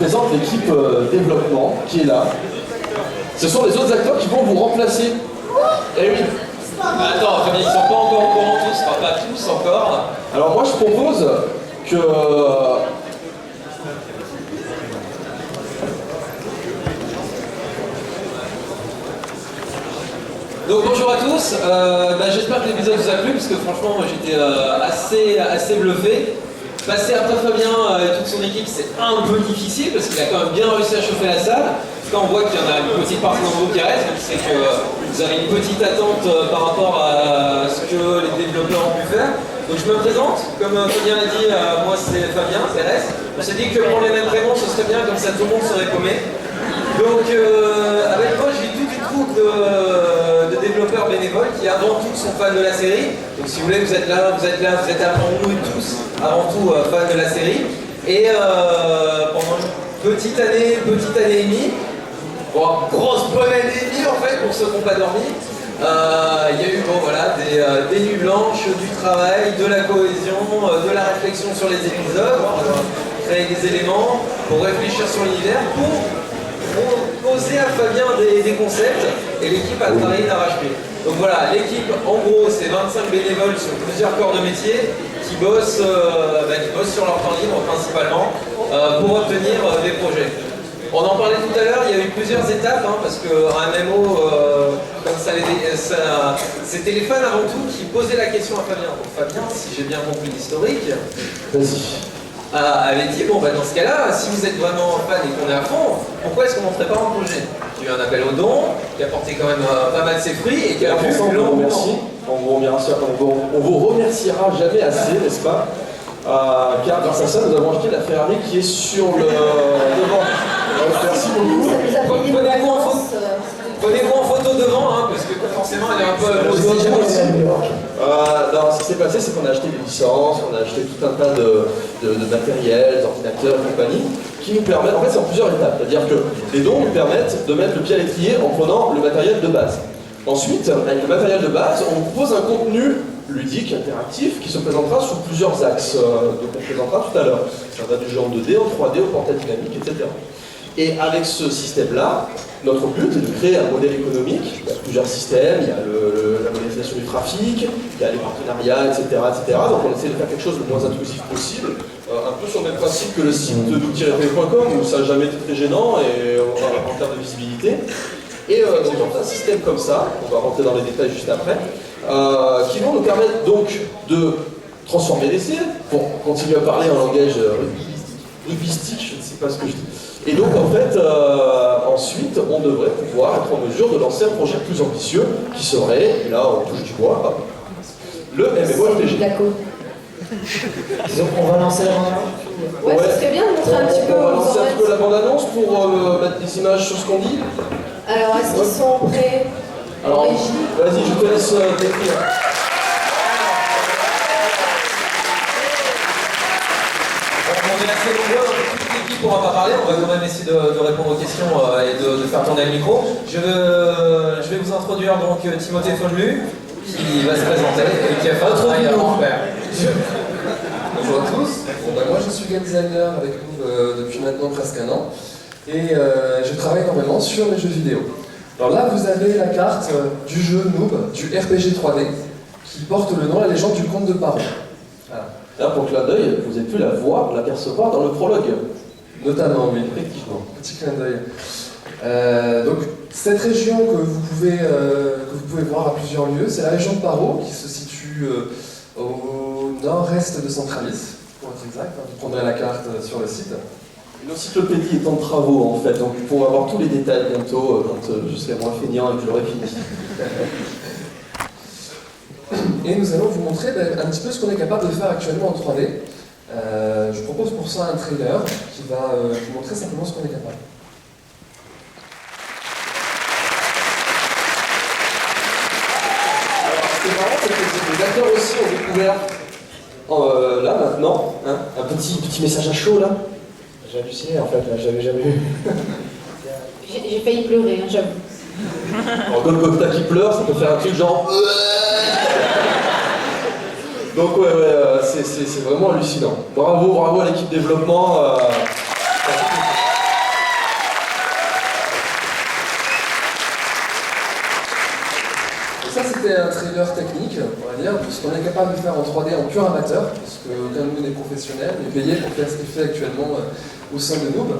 Je présente l'équipe développement qui est là. Ce sont les autres acteurs qui vont vous remplacer. Eh oui. Attends, ils sont pas encore au courant tous, enfin pas tous encore. Alors moi je propose que... Donc bonjour à tous, j'espère que l'épisode vous a plu parce que franchement moi j'étais assez bluffé. Passer après Fabien et toute son équipe c'est un peu difficile parce qu'il a quand même bien réussi à chauffer la salle. Quand on voit qu'il y en a une petite partie d'entre vous qui reste, donc c'est que vous avez une petite attente par rapport à ce que les développeurs ont pu faire. Donc je me présente, comme Fabien l'a dit, moi c'est Fabien, Thérèse. On s'est dit que prendre les mêmes prénoms ce serait bien, comme ça tout le monde serait paumé. Donc avec moi j'ai toute une troupe de développeurs bénévoles qui avant tout sont fans de la série. Donc si vous voulez vous êtes là, vous êtes avant nous tous, avant tout fans de la série. Et pendant une petite année et demie, bon, grosse bonne année et demie en fait pour ceux qui n'ont pas dormi. Il y a eu des nuits blanches, du travail, de la cohésion, de la réflexion sur les épisodes, créer des éléments, pour réfléchir sur l'univers, pour poser à Fabien des concepts, et l'équipe a travaillé d'arrache-pied. Donc voilà, l'équipe en gros c'est 25 bénévoles sur plusieurs corps de métier qui bossent sur leur temps libre principalement pour obtenir des projets. On en parlait tout à l'heure, il y a eu plusieurs étapes, parce qu'un MMO, comme c'était les fans avant tout qui posaient la question à Fabien. Donc Fabien, si j'ai bien compris l'historique, avait dit, bon dans ce cas-là, si vous êtes vraiment fan et qu'on est à fond, pourquoi est-ce qu'on ne montrait pas un projet? Il y a eu un appel au don, qui a porté quand même pas mal de ses fruits et qui a pu on vous remerciera jamais assez, n'est-ce pas? Car grâce à ça, nous avons acheté la Ferrari qui est sur le devant. Merci beaucoup. Prenez-vous en photo devant, parce que forcément elle est un peu ce qui s'est passé, c'est qu'on a acheté des licences, on a acheté tout un tas de matériel, d'ordinateurs et compagnie, qui nous permettent, en fait c'est en plusieurs étapes, c'est-à-dire que les dons nous permettent de mettre le pied à l'étrier en prenant le matériel de base. Ensuite, avec le matériel de base, on propose un contenu ludique, interactif, qui se présentera sous plusieurs axes, donc on présentera tout à l'heure. Ça va du genre 2D au 3D, au portrait dynamique, etc. Et avec ce système-là, notre but est de créer un modèle économique. Il y a plusieurs systèmes, il y a la modélisation du trafic, il y a les partenariats, etc., etc. Donc on essaie de faire quelque chose le moins intrusif possible, un peu sur le même principe que le site d'outils.com, où ça n'a jamais été très gênant et en termes de visibilité. Et donc on a un système comme ça, on va rentrer dans les détails juste après, qui vont nous permettre donc de transformer l'essai, pour continuer à parler en langage rugbyistique, je ne sais pas ce que je dis. Et donc en fait, ensuite, on devrait pouvoir être en mesure de lancer un projet plus ambitieux, qui serait, et là on touche du bois, le MMORPG. D'accord. Donc on va lancer la bande-annonce. Ouais, ce serait bien de montrer un petit peu. On va lancer un petit peu la bande-annonce pour mettre des images sur ce qu'on dit. Alors, est-ce qu'ils sont prêts? Alors, vas-y, je te laisse décrire. On est assez nombreux, toute l'équipe pourra pas parler, on va quand même essayer de répondre aux questions et de faire tourner le micro. Je vais vous introduire donc Timothée Fonlu, qui va se présenter et qui a fait un travail à faire. Bonjour à tous, moi je suis game designer avec nous depuis maintenant presque un an et je travaille énormément sur les jeux vidéo. Alors là vous avez la carte du jeu Noob, du RPG 3D, qui porte le nom La légende du conte de Paro. Voilà. Là, pour clin d'œil, vous avez pu la voir, l'apercevoir dans le prologue. Notamment, oui, effectivement, petit clin d'œil. Donc cette région que vous pouvez voir à plusieurs lieux, c'est la région de Paro, qui se situe au nord-est de Centralis, pour être exact. Vous prendrez la carte sur le site. L'encyclopédie est en travaux en fait, donc vous pourrez avoir tous les détails bientôt quand je serai moins feignant et que j'aurai fini. Et nous allons vous montrer un petit peu ce qu'on est capable de faire actuellement en 3D. Je propose pour ça un trailer qui va vous montrer simplement ce qu'on est capable. Alors c'est marrant, c'est que les acteurs aussi ont découvert, là maintenant, un petit message à chaud là. J'ai halluciné en fait, là, j'avais jamais vu. J'ai failli pleurer, j'avoue. Alors Golgotha qui pleure, ça peut faire un truc genre... Donc ouais, c'est vraiment hallucinant. Bravo à l'équipe développement. ça c'était un trailer technique, on va dire, tout ce qu'on est capable de faire en 3D en pur amateur, parce qu'aucun de nous n'est professionnel, mais payé pour faire ce qu'il fait actuellement au sein de Noob.